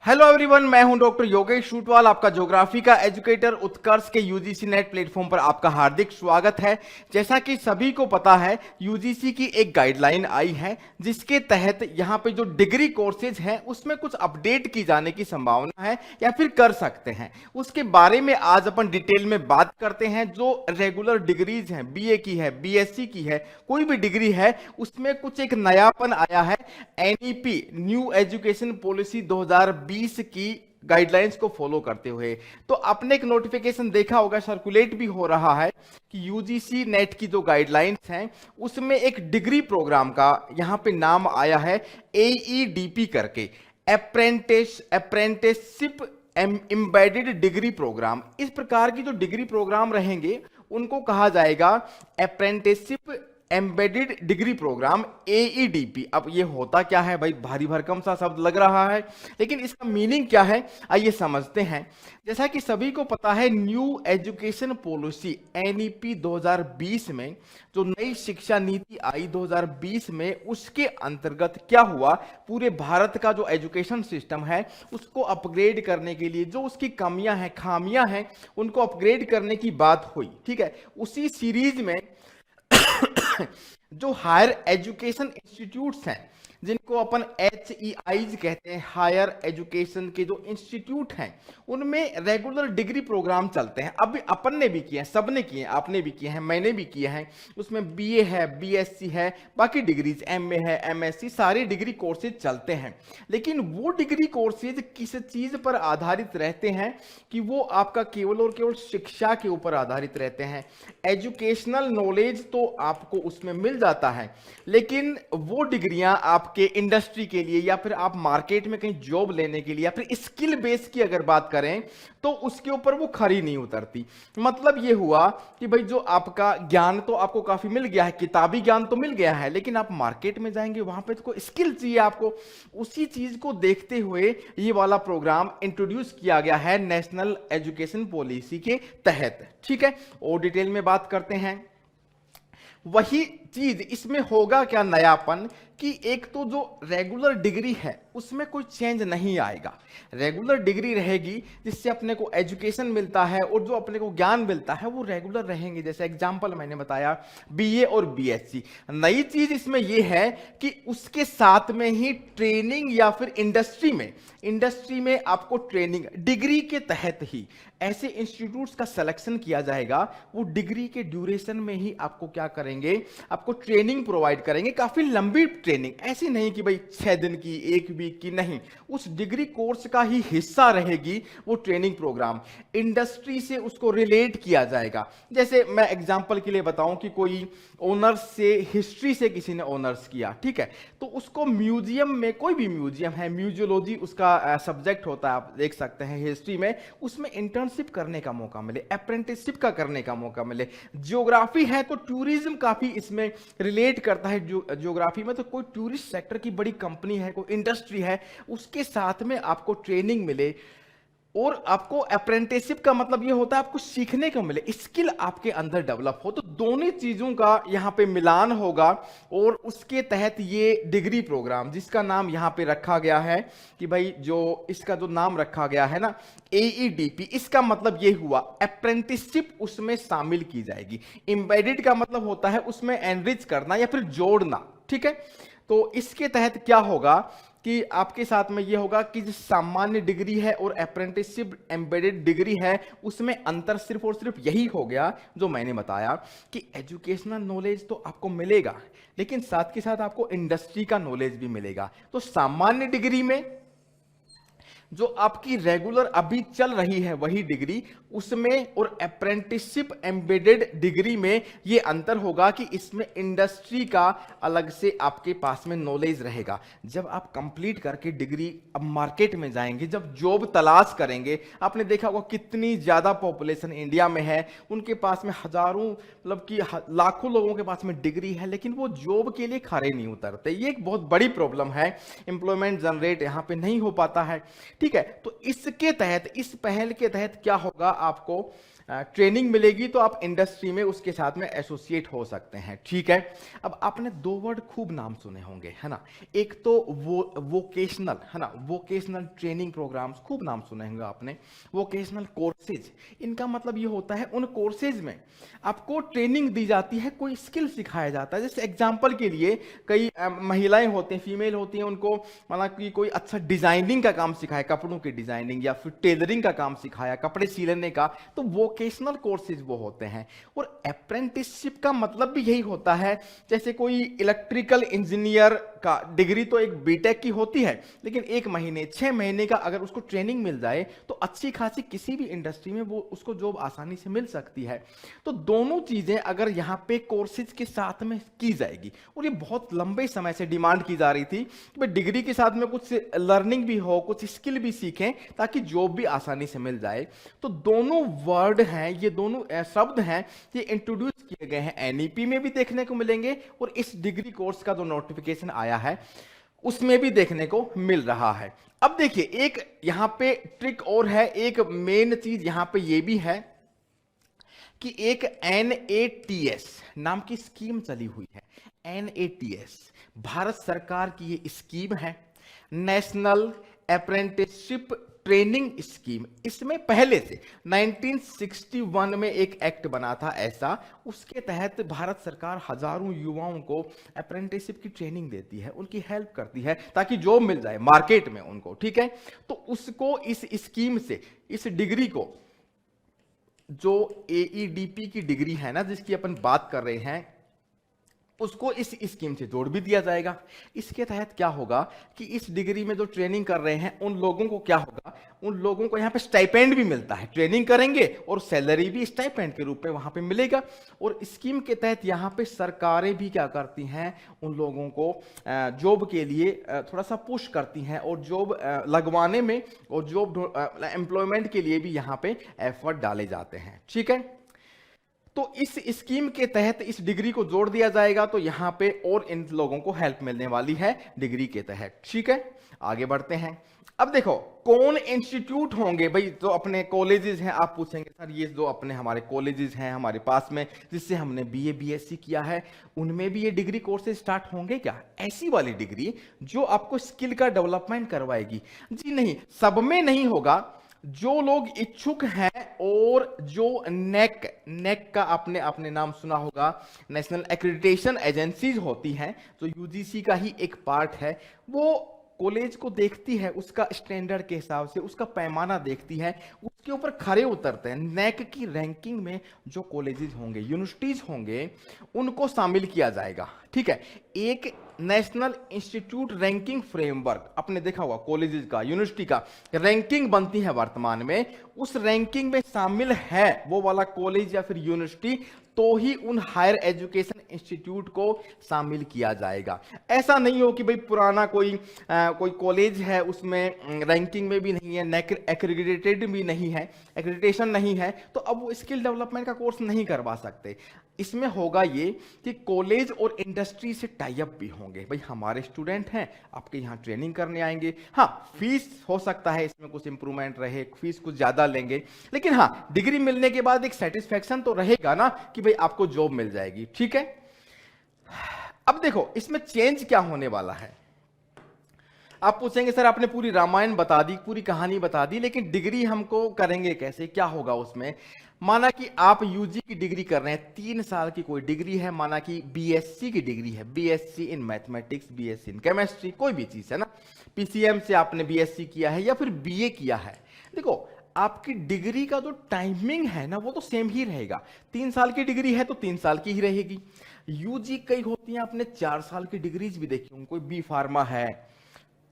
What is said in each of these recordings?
Hello everyone, मैं हूं doctor Yogesh शूटवाल, आपका ज्योग्राफी का एजुकेटर। उत्कर्ष के यूजीसी नेट प्लेटफॉर्म पर आपका हार्दिक स्वागत है। जैसा कि सभी को पता है, यूजीसी की एक गाइडलाइन आई है जिसके तहत यहां पे जो डिग्री कोर्सेज हैं उसमें कुछ अपडेट की जाने की संभावना है या फिर कर सकते हैं। उसके बारे में आज अपन डिटेल में बात करते हैं। जो रेगुलर डिग्रीज हैं, बीए की है, बीएससी की है, कोई भी डिग्री है, उसमें कुछ एक नयापन आया है। एनईपी, न्यू एजुकेशन पॉलिसी 2020 की गाइडलाइंस को फॉलो करते हुए। तो आपने एक नोटिफिकेशन देखा होगा, सर्कुलेट भी हो रहा है कि यूजीसी नेट की जो गाइडलाइंस हैं उसमें एक डिग्री प्रोग्राम का यहां पे नाम आया है एईडीपी करके, अप्रेंटिसशिप एम्बेडेड डिग्री प्रोग्राम। इस प्रकार की जो डिग्री प्रोग्राम रहेंगे उनको कहा जाएगा अप्रेंटिसशिप एम्बेडेड डिग्री प्रोग्राम, एईडीपी। अब ये होता क्या है भाई, भारी भरकम सा शब्द लग रहा है, लेकिन इसका मीनिंग क्या है आइए समझते हैं। जैसा कि सभी को पता है, न्यू एजुकेशन पॉलिसी एनईपी 2020 में जो नई शिक्षा नीति आई 2020 में, उसके अंतर्गत क्या हुआ, पूरे भारत का जो एजुकेशन सिस्टम है उसको अपग्रेड करने के लिए जो उसकी कमियां हैं, खामियां हैं, उनको अपग्रेड करने की बात हुई। ठीक है, उसी सीरीज में जो हायर एजुकेशन इंस्टीट्यूट्स हैं, जिनको अपन HEIs कहते हैं, हायर एजुकेशन के जो इंस्टीट्यूट हैं, उनमें रेगुलर डिग्री प्रोग्राम चलते हैं। अभी अपन ने भी किए हैं, सबने किए हैं, आपने भी किए हैं, मैंने भी किए हैं। उसमें बीए है, बीएससी है, बाकी डिग्रीज एमए है, एमएससी, सारे डिग्री कोर्सेज चलते हैं। लेकिन वो डिग्री कोर्सेज किस चीज पर आधारित रहते हैं कि वो आपका केवल और केवल शिक्षा के ऊपर आधारित रहते हैं। एजुकेशनल नॉलेज तो आपको उसमें मिल जाता है, लेकिन वो डिग्रियां आपके इंडस्ट्री के लिए या फिर आप मार्केट में कहीं जॉब लेने के लिए या फिर स्किल बेस की अगर बात करें तो उसके ऊपर वो खरी नहीं उतरती। मतलब ये हुआ कि भाई जो आपका ज्ञान तो आपको काफी मिल गया है, किताबी ज्ञान तो मिल गया है, लेकिन आप मार्केट में जाएंगे वहां पे तो कोई स्किल चाहिए आपको। उसी चीज को देखते हुए ये वाला प्रोग्राम इंट्रोड्यूस किया गया है नेशनल एजुकेशन पॉलिसी के तहत। ठीक है, और डिटेल में बात करते हैं। वही चीज इसमें होगा क्या नयापन कि एक तो जो रेगुलर डिग्री है उसमें कोई चेंज नहीं आएगा। रेगुलर डिग्री रहेगी जिससे अपने को एजुकेशन मिलता है और जो अपने को ज्ञान मिलता है वो रेगुलर रहेंगे। जैसे एग्जांपल मैंने बताया बीए और बीएससी। नई चीज इसमें यह है कि उसके साथ में ही ट्रेनिंग या फिर इंडस्ट्री में आपको ट्रेनिंग डिग्री के तहत ही ऐसे इंस्टीट्यूट्स का सिलेक्शन किया जाएगा। वो डिग्री के ड्यूरेशन में ही आपको क्या करेंगे, आपको ट्रेनिंग प्रोवाइड करेंगे, काफी लंबी ट्रेनिंग। ऐसी नहीं कि भाई 6 दिन की, 1 वीक की, नहीं, उस डिग्री कोर्स का ही हिस्सा रहेगी वो ट्रेनिंग प्रोग्राम। इंडस्ट्री से उसको रिलेट किया जाएगा। जैसे मैं एग्जांपल के लिए बताऊं कि कोई ऑनर्स से, हिस्ट्री से किसी ने ऑनर्स किया, ठीक है, तो उसको म्यूजियम में, कोई भी म्यूजियम है, म्यूजियोलॉजी उसका सब्जेक्ट होता है, आप देख सकते हैं हिस्ट्री में, उसमें इंटर्नशिप करने का मौका मिले, अप्रेंटिसशिप का करने का मौका मिले। ज्योग्राफी है तो टूरिज्म काफी इसमें रिलेट करता है। ज्योग्राफी में तो कोई टूरिस्ट सेक्टर की बड़ी कंपनी है, कोई इंडस्ट्री है, उसके साथ में आपको ट्रेनिंग मिले और आपको अप्रेंटिसशिप का मतलब ये होता है आपको सीखने को मिले, स्किल आपके अंदर डेवलप हो। तो दोनों चीजों का यहां पे मिलान होगा और उसके तहत ये डिग्री प्रोग्राम, जिसका नाम यहां पे रखा गया है कि भाई जो इसका जो नाम रखा गया है ना एईडीपी, इसका मतलब ये हुआ अप्रेंटिसशिप उसमें शामिल की जाएगी। एम्बेडेड का मतलब होता है उसमें एनरिच करना या फिर जोड़ना। ठीक है, तो इसके तहत क्या होगा कि आपके साथ में ये होगा कि जो सामान्य डिग्री है और अप्रेंटिसशिप एम्बेडेड डिग्री है उसमें अंतर सिर्फ और सिर्फ यही हो गया जो मैंने बताया कि एजुकेशनल नॉलेज तो आपको मिलेगा, लेकिन साथ के साथ आपको इंडस्ट्री का नॉलेज भी मिलेगा। तो सामान्य डिग्री में जो आपकी रेगुलर अभी चल रही है वही डिग्री, उसमें और अप्रेंटिसशिप एम्बेडेड डिग्री में ये अंतर होगा कि इसमें इंडस्ट्री का अलग से आपके पास में नॉलेज रहेगा। जब आप कंप्लीट करके डिग्री अब मार्केट में जाएंगे, जब जॉब तलाश करेंगे, आपने देखा होगा कितनी ज्यादा पॉपुलेशन इंडिया में है, उनके पास में हजारों, मतलब कि लाखों लोगों के पास में डिग्री है, लेकिन वो जॉब के लिए खड़े नहीं उतरते। ये एक बहुत बड़ी प्रॉब्लम है, एम्प्लॉयमेंट जनरेट यहाँ पे नहीं हो पाता है। ठीक है, तो इसके तहत, इस पहल के तहत क्या होगा, आपको ट्रेनिंग मिलेगी, तो आप इंडस्ट्री में उसके साथ में एसोसिएट हो सकते हैं। ठीक है, अब आपने दो वर्ड खूब नाम सुने होंगे, है ना, एक तो वोकेशनल, है ना, वोकेशनल ट्रेनिंग प्रोग्राम्स खूब नाम सुने होंगे आपने, वोकेशनल कोर्सेज। इनका मतलब ये होता है उन कोर्सेज में आपको ट्रेनिंग दी जाती है, कोई स्किल सिखाया जाता है। जैसे एग्जांपल के लिए कई महिलाएं होती हैं, फीमेल होती हैं, उनको मतलब कि कोई अच्छा डिजाइनिंग का काम सिखाया, कपड़ों की डिजाइनिंग, या फिर टेलरिंग का काम सिखाया, कपड़े सिलने का, तो वोकेशनल कोर्सेज वो होते हैं। और अप्रेंटिसशिप का मतलब भी यही होता है, जैसे कोई इलेक्ट्रिकल इंजीनियर का डिग्री तो एक बीटेक की होती है, लेकिन 1 महीने 6 महीने का अगर उसको ट्रेनिंग मिल जाए तो अच्छी खासी किसी भी इंडस्ट्री में वो उसको जॉब आसानी से मिल सकती है। तो दोनों चीजें अगर यहां पे कोर्सेज के साथ में की जाएगी, और ये बहुत लंबे समय से डिमांड की जा रही थी कि भाई डिग्री के साथ में कुछ लर्निंग भी हो, कुछ स्किल भी सीखें, ताकि जॉब भी आसानी से मिल जाए। तो दोनों वर्ड हैं, ये दोनों शब्द हैं, ये इंट्रोड्यूस किए गए हैं, एनईपी में भी देखने को मिलेंगे, और इस डिग्री कोर्स का जो नोटिफिकेशन आया है उसमें भी देखने को मिल रहा है। अब देखिए, एक यहां पे ट्रिक और है, एक मेन चीज यहां पे ये भी है कि एक NATS नाम की स्कीम चली हुई है। NATS भारत सरकार की ये स्कीम है, नेशनल अप्रेंटिसशिप ट्रेनिंग स्कीम। इसमें पहले से 1961 में एक एक्ट बना था ऐसा, उसके तहत भारत सरकार हजारों युवाओं को अप्रेंटिसशिप की ट्रेनिंग देती है, उनकी हेल्प करती है ताकि जॉब मिल जाए मार्केट में उनको। ठीक है, तो उसको इस स्कीम से, इस डिग्री को, जो AEDP की डिग्री है ना जिसकी अपन बात कर रहे हैं, उसको इस स्कीम से जोड़ भी दिया जाएगा। इसके तहत क्या होगा कि इस डिग्री में जो ट्रेनिंग कर रहे हैं उन लोगों को क्या होगा, उन लोगों को यहाँ पे स्टाइपेंड भी मिलता है, ट्रेनिंग करेंगे और सैलरी भी स्टाइपेंड के रूप में वहां पे मिलेगा। और स्कीम के तहत यहाँ पे सरकारें भी क्या करती हैं, उन लोगों को जॉब के लिए थोड़ा सा पुश करती हैं, और जॉब लगवाने में और जॉब एम्प्लॉयमेंट के लिए भी यहाँ पे एफर्ट डाले जाते हैं। ठीक है, तो इस स्कीम के तहत इस डिग्री को जोड़ दिया जाएगा, तो यहां पे और इन लोगों को हेल्प मिलने वाली है डिग्री के तहत। ठीक है, आगे बढ़ते हैं। अब देखो कौन इंस्टीट्यूट होंगे भाई, जो अपने कॉलेजेस हैं। आप पूछेंगे सर ये जो अपने हमारे कॉलेजेस हैं हमारे पास में, जिससे हमने BA BSc किया है, उनमें भी ये डिग्री कोर्सेज स्टार्ट होंगे क्या? ऐसी वाली डिग्री जो आपको स्किल का डेवलपमेंट करवाएगी? जी नहीं, सब में नहीं होगा। जो लोग इच्छुक हैं और जो नेक का आपने नाम सुना होगा, नेशनल एक्रेडिटेशन एजेंसीज होती हैं, जो UGC का ही एक पार्ट है, वो कॉलेज को देखती है, उसका स्टैंडर्ड के हिसाब से उसका पैमाना देखती है, उसके ऊपर खरे उतरते हैं। नेक की रैंकिंग में जो कॉलेजेस होंगे, यूनिवर्सिटीज होंगे, उनको शामिल किया जाएगा। ठीक है, एक नेशनल इंस्टीट्यूट रैंकिंग फ्रेमवर्क आपने देखा होगा, कॉलेजेस का, यूनिवर्सिटी का रैंकिंग बनती है वर्तमान में, उस रैंकिंग में शामिल है वो वाला कॉलेज या फिर यूनिवर्सिटी, तो ही उन हायर एजुकेशन इंस्टीट्यूट को शामिल किया जाएगा। ऐसा नहीं हो कि भाई पुराना कोई कॉलेज है, उसमें रैंकिंग में भी नहीं है, एक्रेडिटेड भी नहीं है, एक्रेडिटेशन नहीं है, तो अब वो स्किल डेवलपमेंट का कोर्स नहीं करवा सकते। इसमें होगा ये कि कॉलेज और इंडस्ट्री से टाई अप भी होंगे, भाई हमारे स्टूडेंट हैं, आपके यहाँ ट्रेनिंग करने आएंगे। हाँ, फीस हो सकता है इसमें कुछ इंप्रूवमेंट रहे, फीस कुछ ज्यादा लेंगे, लेकिन हाँ डिग्री मिलने के बाद एक सेटिस्फेक्शन तो रहेगा ना कि भाई आपको जॉब मिल जाएगी। ठीक है, अब देखो इसमें चेंज क्या होने वाला है। आप पूछेंगे सर आपने पूरी रामायण बता दी, पूरी कहानी बता दी, लेकिन डिग्री हमको करेंगे कैसे, क्या होगा उसमें? माना कि आप यूजी की डिग्री कर रहे हैं, 3 साल की कोई डिग्री है, माना कि BSc की डिग्री है, BSc in mathematics, BSc in chemistry, कोई भी चीज है ना, PCM से आपने BSc किया है या फिर BA किया है। देखो आपकी डिग्री का जो टाइमिंग है ना वो तो सेम ही रहेगा। 3 साल की डिग्री है तो 3 साल की ही रहेगी। यूजी कई होती हैं, आपने 4 साल की डिग्रीज भी देखी होंगी, कोई B फार्मा है,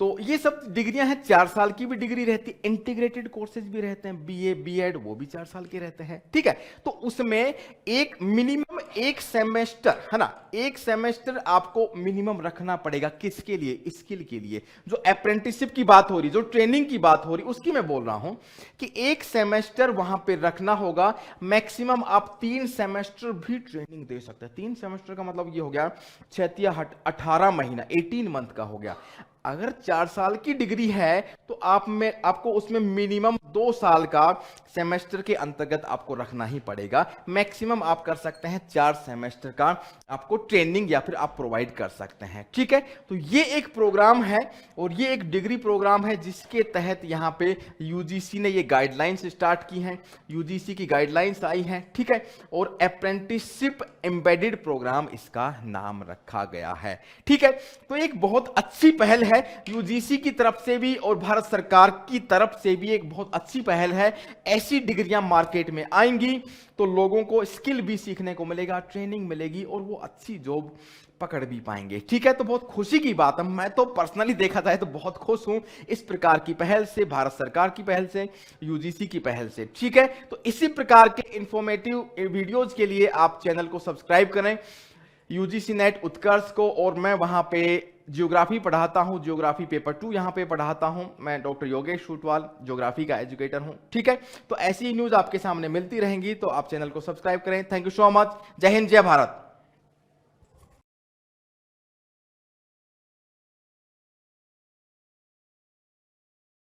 तो ये सब डिग्रियां हैं, 4 साल की भी डिग्री रहती है, इंटीग्रेटेड कोर्सेज भी रहते हैं, BA BEd वो भी 4 साल के रहते हैं। ठीक है, तो उसमें एक मिनिमम 1 सेमेस्टर है ना, 1 सेमेस्टर आपको मिनिमम रखना पड़ेगा। किसके लिए? स्किल के लिए। जो अप्रेंटिसशिप की बात हो रही, जो ट्रेनिंग की बात हो रही, उसकी मैं बोल रहा हूं कि 1 सेमेस्टर वहां पे रखना होगा। मैक्सिमम आप 3 सेमेस्टर भी ट्रेनिंग दे सकते हैं। 3 सेमेस्टर का मतलब ये हो गया 6 या 18 महीना, 18 मंथ का हो गया। अगर 4 साल की डिग्री है तो आपको उसमें मिनिमम 2 साल का सेमेस्टर के अंतर्गत आपको रखना ही पड़ेगा। मैक्सिमम आप कर सकते हैं 4 सेमेस्टर का आपको ट्रेनिंग या फिर आप प्रोवाइड कर सकते हैं। ठीक है, तो ये एक प्रोग्राम है और ये एक डिग्री प्रोग्राम है जिसके तहत यहाँ पे यूजीसी ने ये गाइडलाइंस स्टार्ट की हैं, यूजीसी की गाइडलाइंस आई हैं। ठीक है, और अप्रेंटिसशिप एम्बेडेड प्रोग्राम इसका नाम रखा गया है। ठीक है, तो एक बहुत अच्छी पहल है यूजीसी की तरफ से भी और भारत सरकार की तरफ से भी, एक बहुत अच्छी पहल है। ऐसी डिग्रियां मार्केट में आएंगी तो लोगों को स्किल भी सीखने को मिलेगा, ट्रेनिंग मिलेगी और वो अच्छी जॉब पकड़ भी पाएंगे। ठीक है, तो बहुत खुशी की बात है, मैं तो पर्सनली देखा जाए तो बहुत खुश हूं इस प्रकार की पहल से, भारत सरकार की पहल से, यूजीसी की पहल से। ठीक है, तो इसी प्रकार के इंफॉर्मेटिव वीडियोज के लिए आप चैनल को सब्सक्राइब करें यूजीसी नेट उत्कर्ष को। और मैं वहां पे ज्योग्राफी पढ़ाता हूं, ज्योग्राफी पेपर 2 यहां पे पढ़ाता हूं। मैं डॉक्टर योगेश शूटवाल ज्योग्राफी का एजुकेटर हूं। ठीक है, तो ऐसी न्यूज आपके सामने मिलती रहेंगी, तो आप चैनल को सब्सक्राइब करें। Thank you so much. जय हिंद, जय भारत।